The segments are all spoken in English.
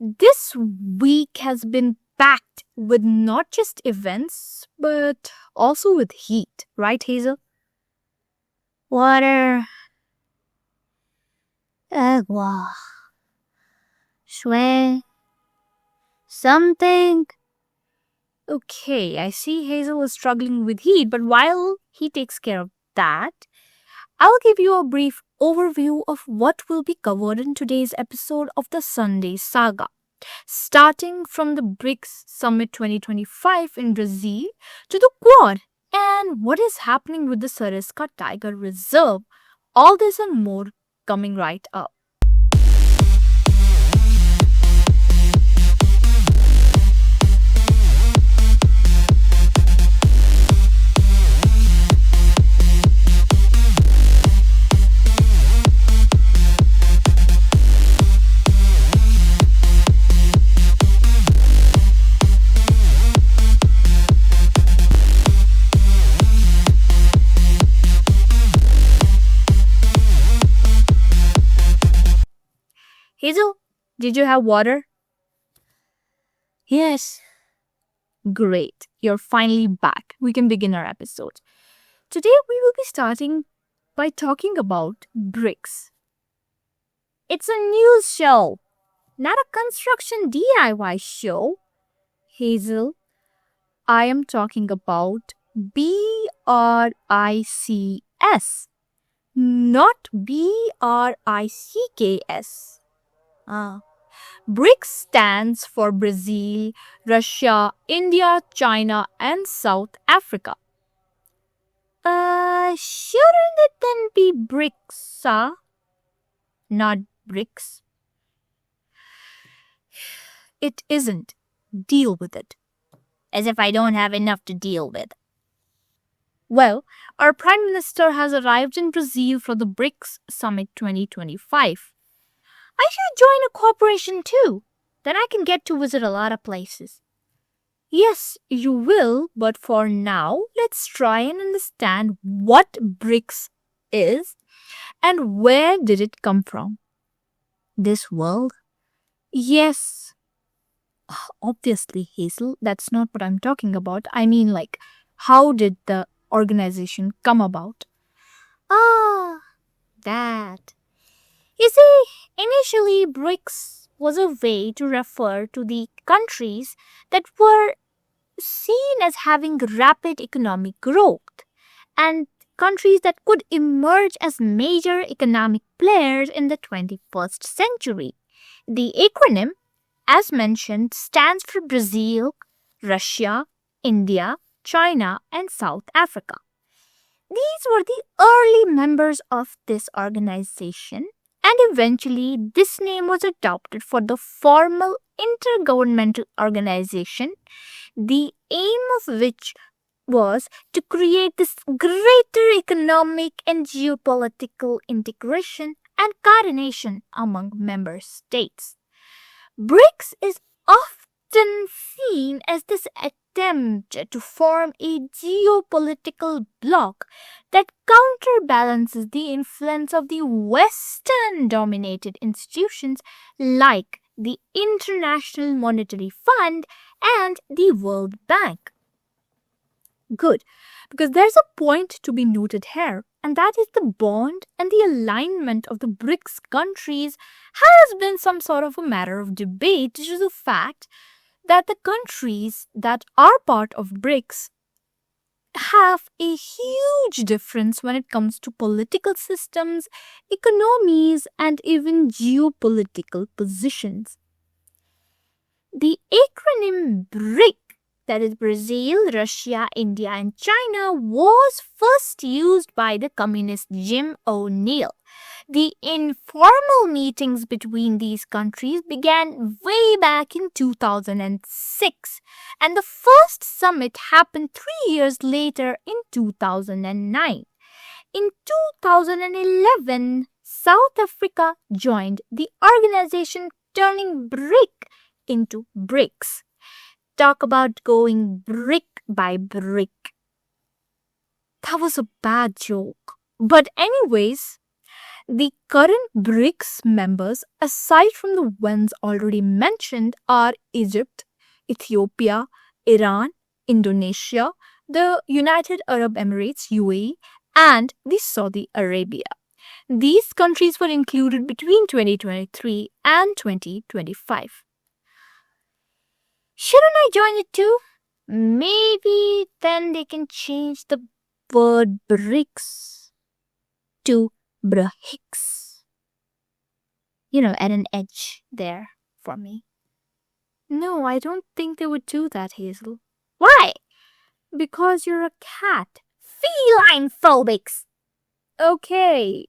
This week has been packed with not just events, but also with heat, right, Hazel? Water, agua, shwe, something. Okay, I see Hazel is struggling with heat, but while he takes care of that, I'll give you a brief overview of what will be covered in today's episode of the Sunday Saga. Starting from the BRICS Summit 2025 in Brazil to the Quad and what is happening with the Sariska Tiger Reserve. All this and more coming right up. Hazel, did you have water? Yes. Great, you're finally back. We can begin our episode. Today we will be starting by talking about BRICS. It's a news show, not a construction DIY show. Hazel, I am talking about BRICS, not BRICKS. BRICS stands for Brazil, Russia, India, China, and South Africa. Shouldn't it then be BRICS, not BRICS? It isn't. Deal with it. As if I don't have enough to deal with. Well, our Prime Minister has arrived in Brazil for the BRICS Summit 2025. I should join a cooperation too. Then I can get to visit a lot of places. Yes, you will, but for now, let's try and understand what BRICS is and where did it come from. This world? Yes. Obviously, Hazel, that's not what I'm talking about. I mean, how did the organization come about? That. You see, initially BRICS was a way to refer to the countries that were seen as having rapid economic growth and countries that could emerge as major economic players in the 21st century. The acronym, as mentioned, stands for Brazil, Russia, India, China, and South Africa. These were the early members of this organization, and eventually this name was adopted for the formal intergovernmental organization, the aim of which was to create this greater economic and geopolitical integration and coordination among member states. BRICS is often seen as this attempt to form a geopolitical bloc that counterbalances the influence of the Western-dominated institutions like the International Monetary Fund and the World Bank. Good, because there's a point to be noted here, and that is the bond and the alignment of the BRICS countries has been some sort of a matter of debate due to the fact that the countries that are part of BRICS have a huge difference when it comes to political systems, economies, and even geopolitical positions. The acronym BRIC, that is Brazil, Russia, India, and China, was first used by the communist Jim O'Neill. The informal meetings between these countries began way back in 2006, and the first summit happened 3 years later in 2009. In 2011, South Africa joined the organization, turning BRIC into BRICS. Talk about going brick by brick. That was a bad joke. But anyways, The current BRICS members, aside from the ones already mentioned, are Egypt, Ethiopia, Iran, Indonesia, the United Arab Emirates UAE, and the Saudi Arabia. These countries were included between 2023 and 2025. Shouldn't I join it too? Maybe then they can change the word BRICS to BRICS. Add an edge there for me. No, I don't think they would do that, Hazel. Why? Because you're a cat. Feline phobics. Okay.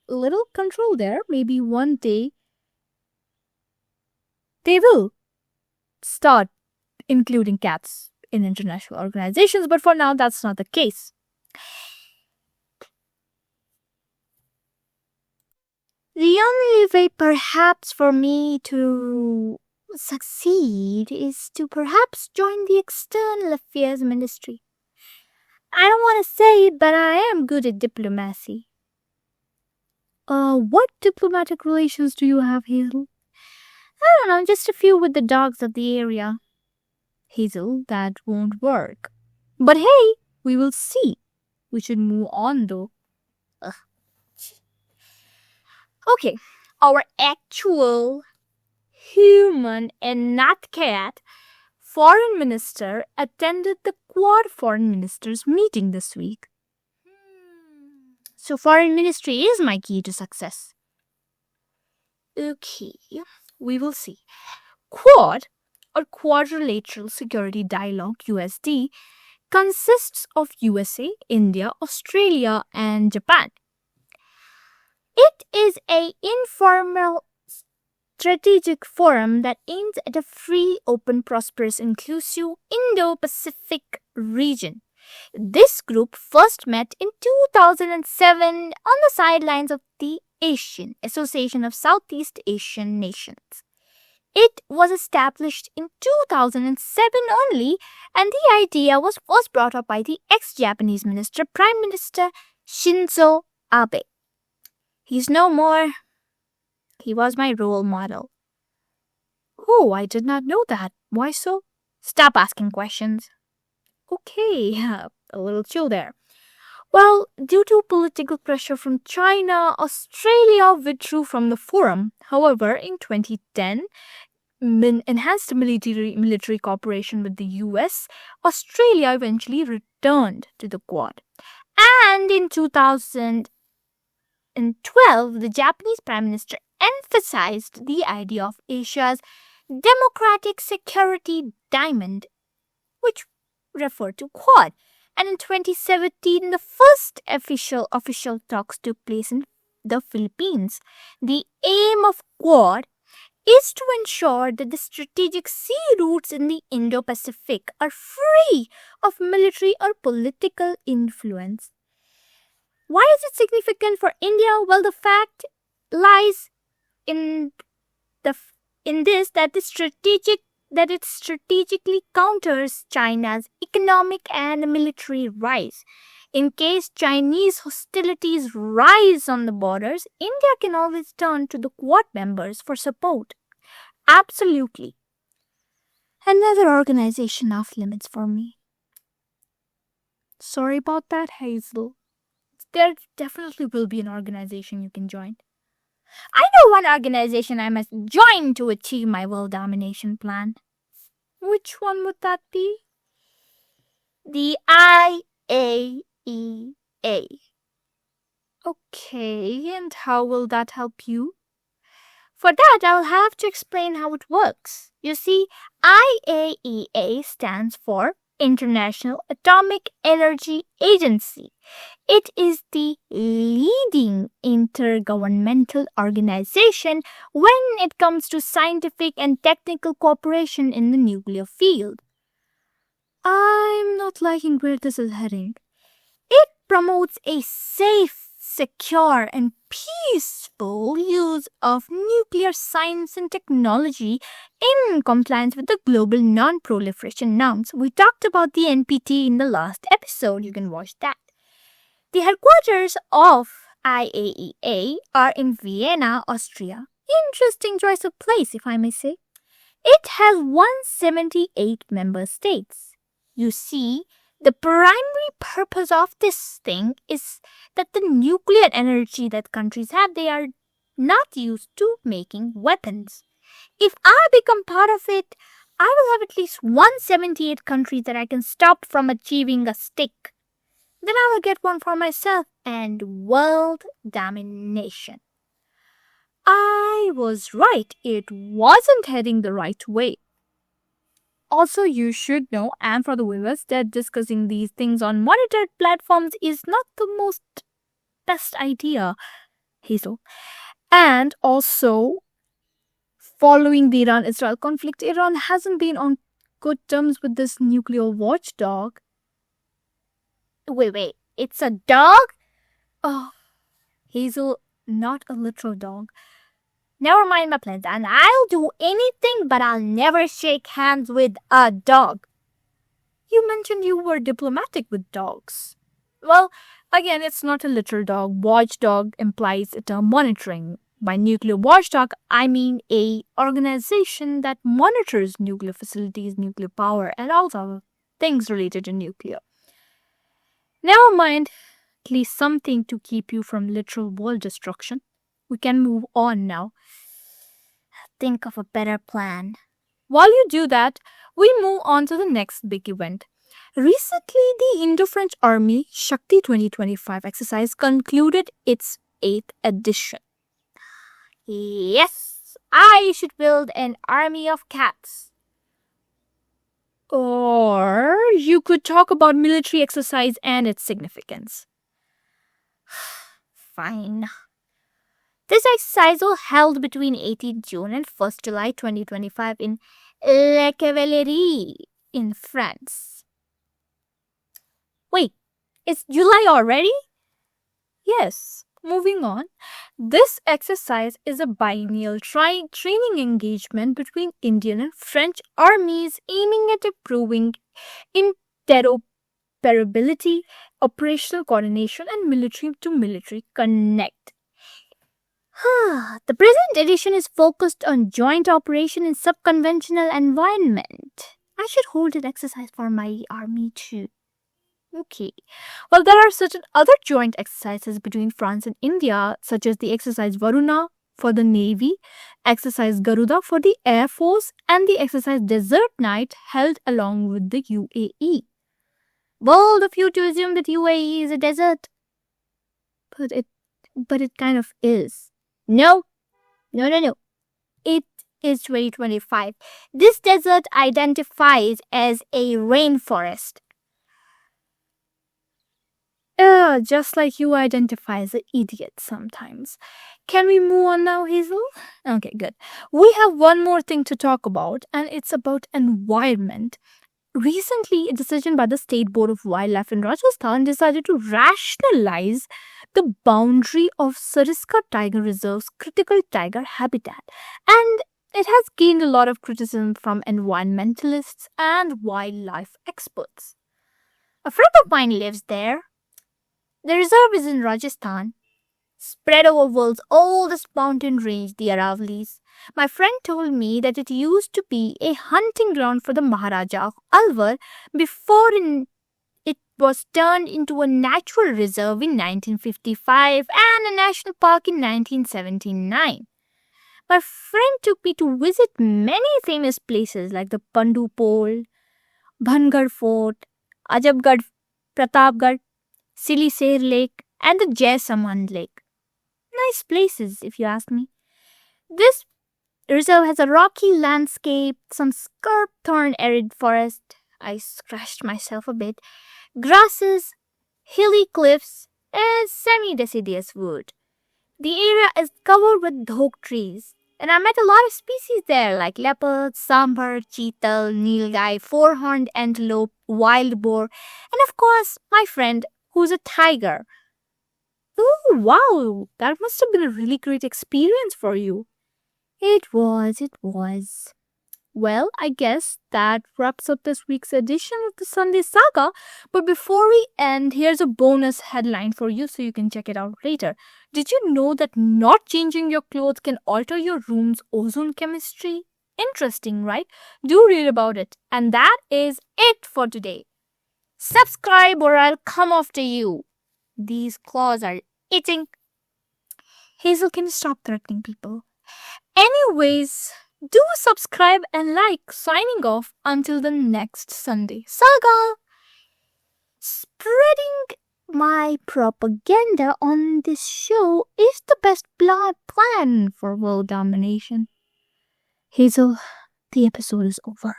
Little control there. Maybe one day they will start including cats in international organizations, but for now, that's not the case. The only way, perhaps, for me to succeed is to perhaps join the External Affairs Ministry. I don't want to say it, but I am good at diplomacy. What diplomatic relations do you have, Hazel? I don't know, just a few with the dogs of the area. Hazel, that won't work. But hey, we will see. We should move on though. Ugh. Okay, our actual human and not cat foreign minister attended the Quad foreign ministers meeting this week. So foreign ministry is my key to success. Okay, we will see. Quad, or Quadrilateral Security Dialogue QSD, consists of USA, India, Australia, and Japan. It is an informal strategic forum that aims at a free, open, prosperous, inclusive Indo-Pacific region. This group first met in 2007 on the sidelines of the Asian Association of Southeast Asian Nations. It was established in 2007 only, and the idea was first brought up by the ex-Japanese minister, Prime Minister Shinzo Abe. He's no more. He was my role model. Oh, I did not know that. Why so? Stop asking questions. Okay, a little chill there. Well, due to political pressure from China, Australia withdrew from the forum. However, in 2010, enhanced military cooperation with the US, Australia eventually returned to the Quad. And in 2012, the Japanese Prime Minister emphasized the idea of Asia's democratic security diamond, which referred to Quad. And in 2017, the first official talks took place in the Philippines. The aim of Quad is to ensure that the strategic sea routes in the Indo-Pacific are free of military or political influence. Why is it significant for India? Well, the fact lies in this that it strategically counters China's economic and military rise. In case Chinese hostilities rise on the borders, India can always turn to the Quad members for support. Absolutely. Another organization off limits for me. Sorry about that, Hazel. There definitely will be an organization you can join. I know one organization I must join to achieve my world domination plan. Which one would that be? The IAEA. Okay, and how will that help you? For that, I'll have to explain how it works. You see, IAEA stands for International Atomic Energy Agency. It is the leading intergovernmental organization when it comes to scientific and technical cooperation in the nuclear field. I'm not liking where this is heading. It promotes a safe, secure, and peaceful use of nuclear science and technology in compliance with the global non-proliferation norms. We talked about the NPT in the last episode. You can watch that. The headquarters of IAEA are in Vienna, Austria. Interesting choice of place, if I may say. It has 178 member states. You see, the primary purpose of this thing is that the nuclear energy that countries have, they are not used to making weapons. If I become part of it, I will have at least 178 countries that I can stop from achieving a stick. Then I will get one for myself and world domination. I was right. It wasn't heading the right way. Also, you should know, and for the viewers, that discussing these things on monitored platforms is not the most best idea, Hazel. And also, following the Iran-Israel conflict, Iran hasn't been on good terms with this nuclear watchdog. Wait, it's a dog? Oh, Hazel, not a literal dog. Never mind my plans, and I'll do anything, but I'll never shake hands with a dog. You mentioned you were diplomatic with dogs. Well, again, it's not a literal dog. Watchdog implies it a monitoring. By nuclear watchdog, I mean a organization that monitors nuclear facilities, nuclear power, and all other things related to nuclear. Never mind, at least something to keep you from literal world destruction. We can move on now. Think of a better plan. While you do that, we move on to the next big event. Recently, the Indo-French Army Shakti 2025 exercise concluded its 8th edition. Yes, I should build an army of cats. Or you could talk about military exercise and its significance. Fine. This exercise was held between 18 June and 1st July 2025 in Le Cavalerie in France. Wait, it's July already? Yes. Moving on, this exercise is a biennial training engagement between Indian and French armies aiming at improving interoperability, operational coordination, and military-to-military connect. The present edition is focused on joint operation in subconventional environment. I should hold an exercise for my army too. Okay. Well, there are certain other joint exercises between France and India, such as the exercise Varuna for the Navy, exercise Garuda for the Air Force, and the exercise Desert Night held along with the UAE. Bold of you to assume that UAE is a desert. But it kind of is. No. It is 2025. This desert identifies as a rainforest. Just like you identify as an idiot sometimes. Can we move on now, Hazel? Okay, good. We have one more thing to talk about, and it's about environment. Recently, a decision by the State Board of Wildlife in Rajasthan decided to rationalize the boundary of Sariska Tiger Reserve's critical tiger habitat, and it has gained a lot of criticism from environmentalists and wildlife experts. A friend of mine lives there. The reserve is in Rajasthan, spread over world's oldest mountain range, the Aravallis. My friend told me that it used to be a hunting ground for the Maharaja of Alwar before it was turned into a natural reserve in 1955 and a national park in 1979. My friend took me to visit many famous places like the Pandu Pole, Bhangar Fort, Ajabgarh, Pratapgarh, Silisere Lake, and the Jaisamand Lake. Nice places, if you ask me. This reserve has a rocky landscape, some scarp thorn arid forest. I scratched myself a bit. Grasses, hilly cliffs, and semi-deciduous wood. The area is covered with dhok trees, and I met a lot of species there like leopard, sambar, cheetal, nilgai, four-horned antelope, wild boar, and of course, my friend who's a tiger. Oh, wow, that must have been a really great experience for you. It was. Well, I guess that wraps up this week's edition of the Sunday Saga. But before we end, here's a bonus headline for you so you can check it out later. Did you know that not changing your clothes can alter your room's ozone chemistry? Interesting, right? Do read about it. And that is it for today. Subscribe or I'll come after you. These claws are itching. Hazel, can you stop threatening people? Anyways, do subscribe and like. Signing off until the next Sunday Saga. Spreading my propaganda on this show is the best plan for world domination. Hazel, the episode is over.